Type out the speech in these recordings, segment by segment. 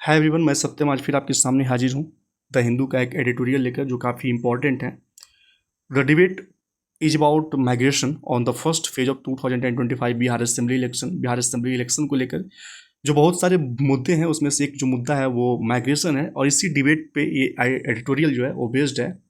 Hi everyone, मैं सत्यम आज फिर आपके सामने हाजिर हूँ द हिंदू का एक एडिटोरियल लेकर जो काफ़ी इंपॉर्टेंट है। The debate is about migration on the first phase of 2025 Bihar assembly election को लेकर जो बहुत सारे मुद्दे हैं उसमें से एक जो मुद्दा है वो माइग्रेशन है और इसी डिबेट पे ये एडिटोरियल जो है वो बेस्ड है।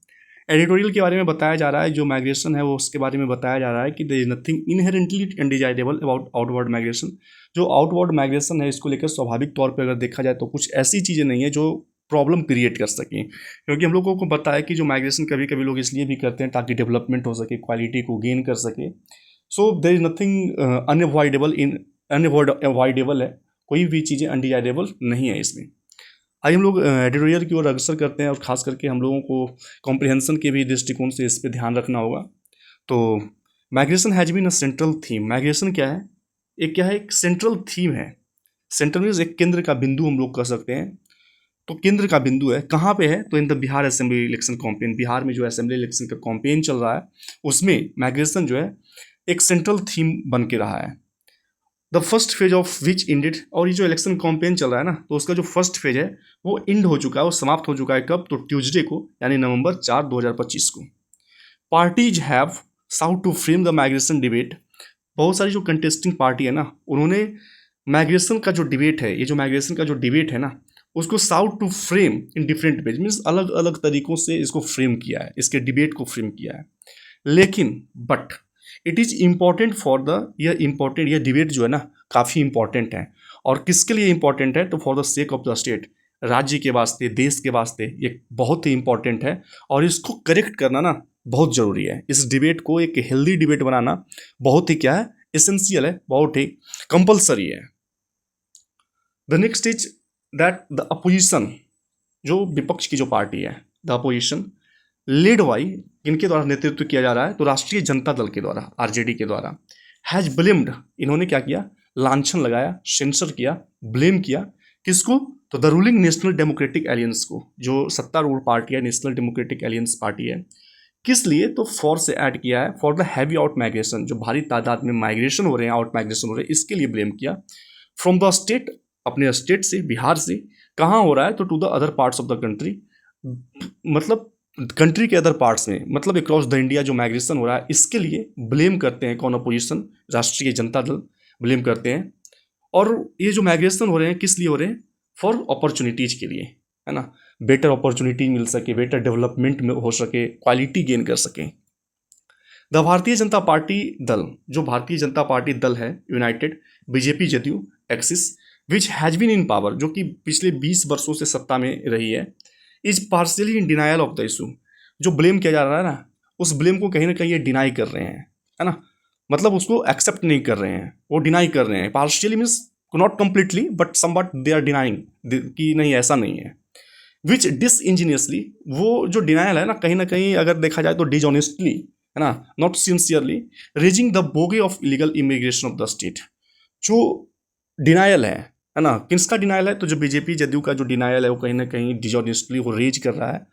एडिटोरियल के बारे में बताया जा रहा है, जो माइग्रेशन है वो उसके बारे में बताया जा रहा है कि there is nothing inherently undesirable about outward migration. जो आउटवर्ड माइग्रेशन है इसको लेकर स्वाभाविक तौर पे अगर देखा जाए तो कुछ ऐसी चीज़ें नहीं है जो प्रॉब्लम क्रिएट कर सकें, क्योंकि हम लोगों को पता है कि जो माइग्रेशन कभी कभी लोग इसलिए भी करते हैं ताकि डेवलपमेंट हो सके, क्वालिटी को गेन कर सके। So there is nothing unavoidable है, कोई भी चीज़ें अनडिजायरेबल नहीं है इसमें। आइए हम लोग एडिटोरियल की ओर अग्रसर करते हैं और ख़ास करके हम लोगों को कॉम्प्रिहेंशन के भी दृष्टिकोण से इस पर ध्यान रखना होगा। तो migration has been a central theme. Migration क्या है? एक क्या है, एक सेंट्रल थीम है। सेंट्रल मीन्स एक केंद्र का बिंदु हम लोग कह सकते हैं। तो केंद्र का बिंदु है, कहाँ पे है? तो in the Bihar assembly election campaign, Bihar में जो असेंबली इलेक्शन का कॉम्पेन चल रहा है उसमें माइग्रेशन जो है एक सेंट्रल थीम बन के रहा है। The first phase of which ended, और ये जो इलेक्शन कॉम्पेन चल रहा है ना, तो उसका जो फर्स्ट फेज है वो इंड हो चुका है, वो समाप्त हो चुका है। कब? तो ट्यूसडे को, यानी नवंबर 4 2025 को। Parties have sought to frame the migration debate. बहुत सारी जो कंटेस्टिंग पार्टी है ना, उन्होंने माइग्रेशन का जो डिबेट है, ये जो माइग्रेशन का जो डिबेट है ना, उसको sought to frame in different ways, means अलग अलग तरीकों से इसको फ्रेम किया है, इसके डिबेट को फ्रेम किया है। लेकिन but it is important for the, यह डिबेट जो है ना काफ़ी इंपॉर्टेंट है। और किसके लिए इंपॉर्टेंट है? तो for the sake of the state, राज्य के वास्ते, देश के वास्ते ये बहुत ही इंपॉर्टेंट है और इसको करेक्ट करना ना बहुत ज़रूरी है। इस डिबेट को एक हेल्दी डिबेट बनाना बहुत ही क्या है, एसेंशियल है, बहुत ही कंपल्सरी है। The next is that the opposition, जो विपक्ष की जो पार्टी है, द अपोजिशन लेड बाई, इनके द्वारा नेतृत्व किया जा रहा है, तो राष्ट्रीय जनता दल के द्वारा, आरजेडी के द्वारा, हैज ब्लेम्ड, इन्होंने क्या किया? लांछन लगाया, सेंसर किया, ब्लेम किया। किसको? तो the ruling national democratic aliens को, जो सत्तारूढ़ पार्टी है, नेशनल डेमोक्रेटिक एलियंस पार्टी है। किस लिए? तो फॉर से ऐड किया है, for the heavy out migration, जो भारी तादाद में माइग्रेशन हो रहे हैं, आउट माइग्रेशन हो रहे हैं, इसके लिए ब्लेम किया। फ्रॉम द स्टेट, अपने स्टेट से, बिहार से। कहाँ हो रहा है? तो to the other parts of the country, मतलब कंट्री के अदर पार्ट्स में, मतलब अक्रॉस द इंडिया जो माइग्रेशन हो रहा है, इसके लिए ब्लेम करते हैं कौन? अपोजिशन, राष्ट्रीय जनता दल ब्लेम करते हैं। और ये जो माइग्रेशन हो रहे हैं किस लिए हो रहे हैं? फॉर अपॉर्चुनिटीज के लिए, है ना, बेटर अपॉर्चुनिटी मिल सके, बेटर डेवलपमेंट में हो सके, क्वालिटी गेन कर सके। द भारतीय जनता पार्टी दल, जो भारतीय जनता पार्टी दल है, United, BJP, JDU, axis, which has been in power, जो कि पिछले 20 वर्षों से सत्ता में रही है, is partially in denial of the issue. जो ब्लेम किया जा रहा है ना, उस ब्लेम को कहीं ना कहीं ये डिनाई कर रहे हैं, है ना, मतलब उसको एक्सेप्ट नहीं कर रहे हैं, वो डिनाई कर रहे हैं। Partially means not completely but somewhat they are denying कि नहीं, ऐसा नहीं है। विच डिसइंजीनियसली, वो जो डिनायल है ना कहीं अगर देखा जाए तो डिजॉनेस्टली, है ना, not sincerely, raising the bogey of illegal immigration of the state. जो डिनायल है ना, किसका डिनायल है? तो जो बीजेपी जदयू का जो डिनायल है वो कहीं ना कहीं डिजॉनेस्टली वो रेज कर रहा है,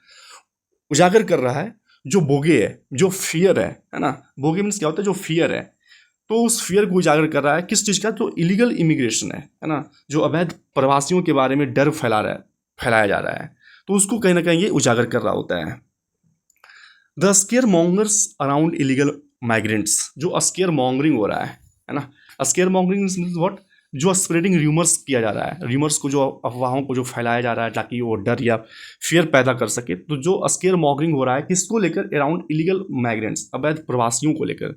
उजागर कर रहा है। जो बोगे है, जो फियर है ना, बोगे मीन्स क्या होता है? जो फियर है, तो उस फियर को उजागर कर रहा है। किस चीज़ का? तो इलीगल इमिग्रेशन है ना, जो अवैध प्रवासियों के बारे में डर फैलाया जा रहा है, तो उसको कहीं ना कहीं ये उजागर कर रहा होता है। The square mongers around illegal migrants, जो स्केयर मॉन्गरिंग हो रहा है ना, स्केयर मॉन्गरिंग मीन्स व्हाट? जो स्प्रेडिंग र्यूमर्स किया जा रहा है, र्यूमर्स को, जो अफवाहों को जो फैलाया जा रहा है ताकि वो डर या फियर पैदा कर सके। तो जो स्केयर मॉन्गरिंग हो रहा है किसको लेकर? अराउंड इलीगल माइग्रेंट्स, अवैध प्रवासियों को लेकर।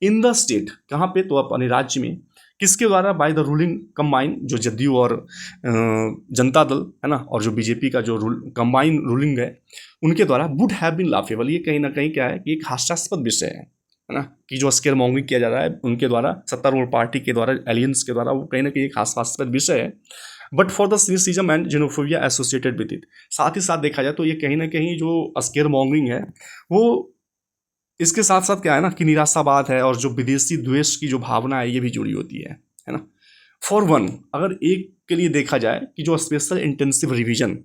इन द स्टेट, कहाँ पे? तो अपने राज्य में। किसके द्वारा? बाय द रूलिंग कंबाइन, जो जदयू और जनता दल है ना, और जो बीजेपी का जो कंबाइन रूलिंग है, उनके द्वारा। वुड हैव बीन लाफेबल, ये कहीं ना कहीं क्या है कि एक हास्यास्पद विषय है ना, कि जो स्केयर मॉन्गरिंग किया जा रहा है उनके द्वारा, सत्तारूढ़ पार्टी के द्वारा, एलियंस के द्वारा, वो कहीं ना कहीं एक हास्यास्पद विषय है। But for the cynicism and xenophobia associated with it, साथ ही साथ देखा जाए तो ये कहीं ना कहीं जो स्केयर मॉन्गरिंग है वो इसके साथ साथ क्या है ना, कि निराशावाद है और जो विदेशी द्वेष की जो भावना है ये भी जुड़ी होती है ना। फॉर वन, अगर एक के लिए देखा जाए कि जो special intensive revision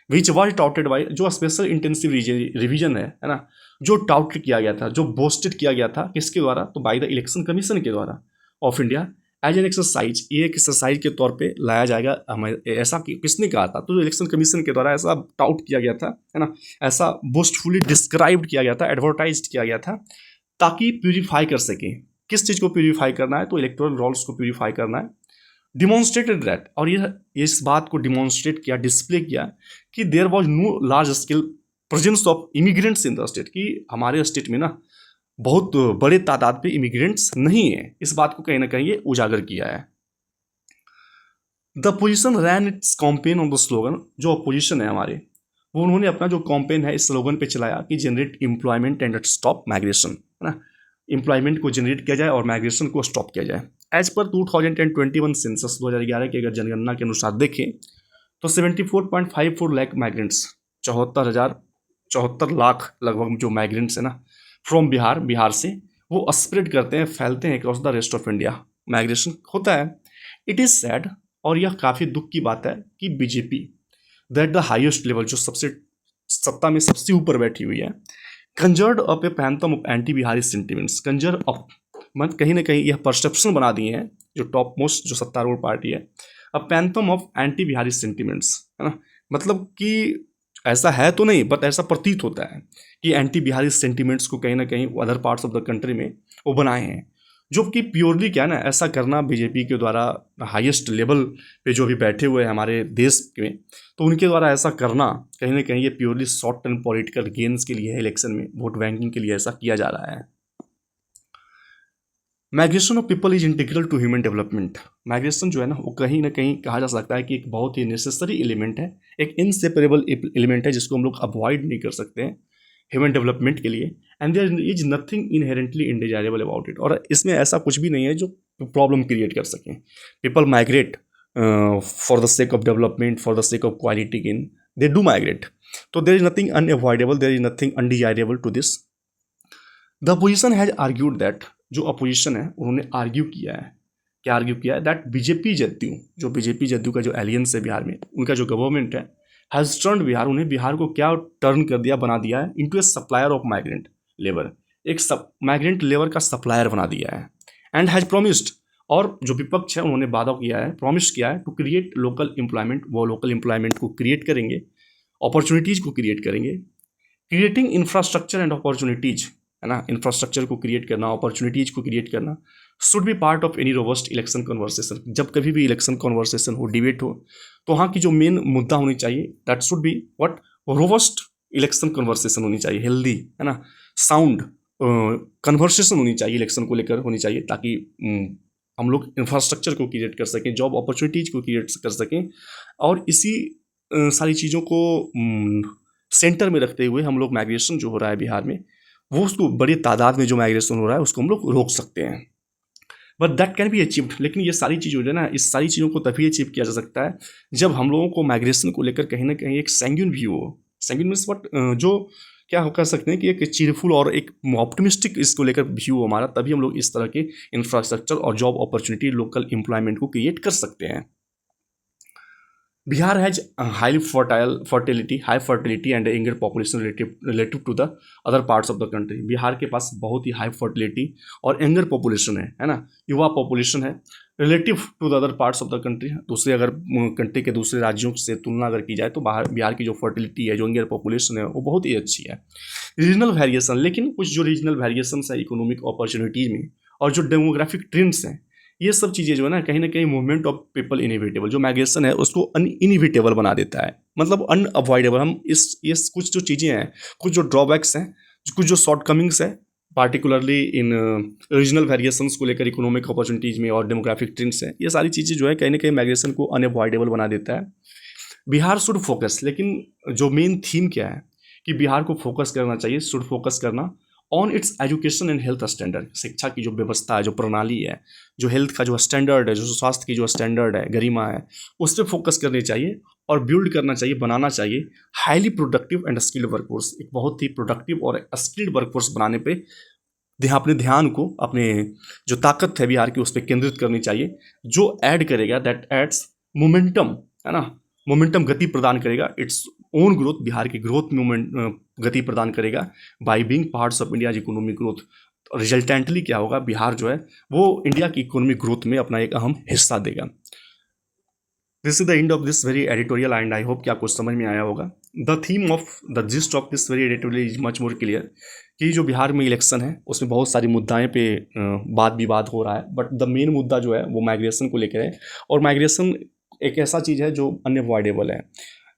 which was touted by, जो स्पेशल इंटेंसिव रिवीजन है ना, जो टाउट किया गया था, जो बोस्टेड किया गया था, किसके द्वारा? तो बाई द इलेक्शन कमीशन के द्वारा of India, as an exercise, ये एक एक्सरसाइज के तौर पे लाया जाएगा। हमें ऐसा किसने कहा था, तो इलेक्शन कमीशन के द्वारा ऐसा टाउट किया गया था, है ना, ऐसा बोस्टफुली डिस्क्राइब किया गया था, एडवर्टाइज किया गया था, ताकि प्यूरिफाई कर सके। किस चीज़ को प्यूरिफाई करना है, तो इलेक्टोरल रोल्स को प्यूरिफाई करना है। डिमॉन्स्ट्रेटेड दैट, और ये इस बात को डिमॉन्स्ट्रेट किया, डिस्प्ले किया कि there was no large scale presence of immigrants in the state, कि हमारे स्टेट में ना बहुत बड़े तादाद पे इमिग्रेंट्स नहीं है। इस बात को कहीं ना कहीं ये उजागर किया है। The opposition ran its campaign on the slogan, जो अपोजिशन है हमारे, वो उन्होंने अपना जो कॉम्पेन है इस स्लोगन पे चलाया कि generate employment and stop migration, है ना, एम्प्लॉयमेंट को जनरेट किया जाए और माइग्रेशन को स्टॉप किया जाए। एज पर 2021 सेंसस 2011 की अगर जनगणना के अनुसार देखें तो 74.54 लाख माइग्रेंट्स, 74 लाख लगभग जो माइग्रेंट्स है ना फ्रॉम बिहार से, वो स्प्रेड करते हैं, फैलते हैं across the rest of India, migration होता है। इट इज़ सैड, और यह काफ़ी दुख की बात है कि BJP that the highest level, जो सबसे सत्ता में सबसे ऊपर बैठी हुई है, conjured up a pantheon of anti Bihari sentiments, conjure up मतलब कहीं ना कहीं यह परसेप्शन बना दिए हैं जो टॉप मोस्ट जो सत्तारूढ़ पार्टी है, अ पैंथम ऑफ एंटी बिहारी सेंटिमेंट्स, है ना, मतलब कि ऐसा है तो नहीं, बट ऐसा प्रतीत होता है कि एंटी बिहारी सेंटिमेंट्स को कहीं ना कहीं other parts of the country में वो बनाए हैं, जो कि प्योरली क्या है ना, ऐसा करना बीजेपी के द्वारा हाईएस्ट लेवल पे जो भी बैठे हुए हैं हमारे देश में, तो उनके द्वारा ऐसा करना कहीं ना कहीं ये purely short term political gains के लिए है, इलेक्शन में वोट बैंकिंग के लिए ऐसा किया जा रहा है। Migration of people is integral to human development, migration जो है ना वो कहीं ना कहीं कहा जा सकता है कि एक बहुत ही नेसेसरी एलिमेंट है, एक इनसेपरेबल एलिमेंट है जिसको हम लोग अवॉइड नहीं कर सकते हैं ह्यूमन डेवलपमेंट के लिए। And there is nothing inherently undesirable about it, और इसमें ऐसा कुछ भी नहीं है जो प्रॉब्लम क्रिएट कर सकें। People migrate for the sake of development, for the sake of quality gain, they do migrate, तो there is nothing unavoidable, there is nothing undesirable to this. The opposition has argued that, जो opposition है उन्होंने argue किया है, क्या argue किया है, that BJP JDU, जो बीजेपी जदयू का जो एलियंस है बिहार में, उनका जो गवर्नमेंट है, हैज़ टर्न्ड बिहार, उन्हें बिहार को क्या टर्न कर दिया, बना दिया है into A supplier of migrant labour, एक माइग्रेंट लेबर का सप्लायर बना दिया है। एंड हैज़ प्रोमिस्ड, और जो विपक्ष है उन्होंने वादा किया है, प्रॉमिस किया है, टू क्रिएट लोकल एम्प्लॉयमेंट, वो लोकल एम्प्लॉयमेंट को क्रिएट करेंगे, अपॉर्चुनिटीज़ को क्रिएट करेंगे, क्रिएटिंग इंफ्रास्ट्रक्चर एंड अपॉर्चुनिटीज़, है ना, इंफ्रास्ट्रक्चर को क्रिएट करना, अपॉर्चुनिटीज़ को क्रिएट करना, should be part of any robust election conversation. जब कभी भी इलेक्शन कन्वर्सेशन हो, डिबेट हो, तो वहाँ की जो मेन मुद्दा होनी चाहिए, that should be what, robust election conversation होनी चाहिए, हेल्दी, है ना, साउंड कन्वर्सेशन होनी चाहिए, इलेक्शन को लेकर होनी चाहिए, ताकि हम लोग इंफ्रास्ट्रक्चर को क्रिएट कर सकें, जॉब अपॉर्चुनिटीज़ को क्रिएट कर सकें, और इसी सारी चीज़ों को सेंटर में रखते हुए हम लोग माइग्रेशन जो हो रहा है बिहार में, वो उसको बड़ी तादाद में जो माइग्रेशन हो रहा है उसको हम लोग रोक सकते हैं। But that can be achieved, लेकिन ये सारी चीज़ जो है ना, इस सारी चीज़ों को तभी अचीव किया जा सकता है जब हम लोगों को माइग्रेशन को लेकर कहीं ना कहीं एक सैंग्यून व्यू हो। सैंग्यून मीन्स वट, जो क्या हो कर सकते हैं कि एक चीरफुल और एक ऑप्टिमिस्टिक इसको लेकर व्यू हो हमारा, तभी हम लोग इस तरह के इंफ्रास्ट्रक्चर और जॉब अपॉर्चुनिटी, लोकल एम्प्लॉयमेंट को क्रिएट कर सकते हैं। Bihar has high fertility and younger population relative to the other parts of the country. Bihar के पास बहुत ही हाई फर्टिलिटी और यंगर पॉपुलेशन है ना, युवा पॉपुलेशन है, relative to the other parts of the country. दूसरे अगर कंट्री के दूसरे राज्यों से तुलना अगर की जाए तो बिहार की जो फर्टिलिटी है, जो यंगर पॉपुलेशन है, वो बहुत ही अच्छी है। रीजनल वेरिएशन, लेकिन कुछ जो रीजनल वेरिएशन है इकोनॉमिक अपॉर्चुनिटीज़ में, और जो डेमोग्राफिक ट्रेंड्स हैं, ये सब चीज़ें जो है ना कहीं मूवमेंट ऑफ पीपल इनएविटेबल, जो माइग्रेशन है उसको इनएविटेबल बना देता है, मतलब अनअवॉइडेबल। हम ये कुछ जो चीज़ें हैं, कुछ जो ड्रॉबैक्स हैं, कुछ जो शॉर्ट कमिंग्स है, पार्टिकुलरली इन रीजनल वेरिएशंस को लेकर, इकोनॉमिक अपॉर्चुनिटीज़ में और डेमोग्राफिक ट्रेंड्स हैं, ये सारी चीज़ें जो है कहीं ना कहीं माइग्रेशन को अनअवॉइडेबल बना देता है। बिहार शुड फोकस, लेकिन जो मेन थीम क्या है कि बिहार को फोकस करना चाहिए, शुड फोकस करना on it's education and health standard, शिक्षा की जो व्यवस्था है, जो प्रणाली है, जो हेल्थ का जो स्टैंडर्ड है, जो स्वास्थ्य की जो स्टैंडर्ड है, गरिमा है, उस पर फोकस करनी चाहिए और बिल्ड करना चाहिए, बनाना चाहिए highly productive and skilled workforce, एक बहुत ही प्रोडक्टिव और स्किल्ड वर्कफोर्स बनाने पे अपने ध्यान को, अपने जो ताकत है बिहार की, उस पर केंद्रित करनी चाहिए, जो ऐड करेगा, दैट एड्स मोमेंटम, है ना, मोमेंटम गति प्रदान करेगा, इट्स ओन ग्रोथ, बिहार की ग्रोथ मूवमेंट गति प्रदान करेगा, by being parts of India's economic growth. तो रिजल्टेंटली क्या होगा, बिहार जो है वो इंडिया की इकोनॉमिक ग्रोथ में अपना एक अहम हिस्सा देगा। This is the end of this very editorial and I hope कि आपको समझ में आया होगा। The theme of the gist of this very editorial is much more clear कि जो बिहार में इलेक्शन है उसमें बहुत सारी मुद्दाएं पे वाद विवाद हो रहा है, बट द मेन मुद्दा जो है वो माइग्रेशन को लेकर है। और माइग्रेशन एक ऐसा चीज़ है जो अनअवॉइडेबल है।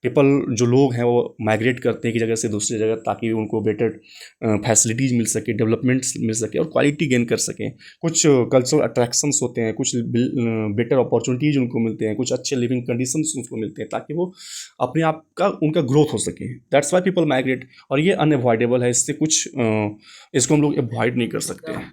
पीपल जो लोग हैं वो माइग्रेट करते हैं एक जगह से दूसरी जगह ताकि उनको बेटर फैसिलिटीज़ मिल सके, डेवलपमेंट्स मिल सके और क्वालिटी गेन कर सकें। कुछ कल्चरल अट्रैक्शंस होते हैं, कुछ बेटर अपॉर्चुनिटीज़ उनको मिलते हैं, कुछ अच्छे लिविंग कंडीशंस उनको मिलते हैं ताकि वो अपने आप का उनका ग्रोथ हो सके। दैट्स वाई पीपल माइग्रेट और ये अनअवॉइडेबल है, इससे कुछ इसको हम लोग अवॉइड नहीं कर सकते हैं।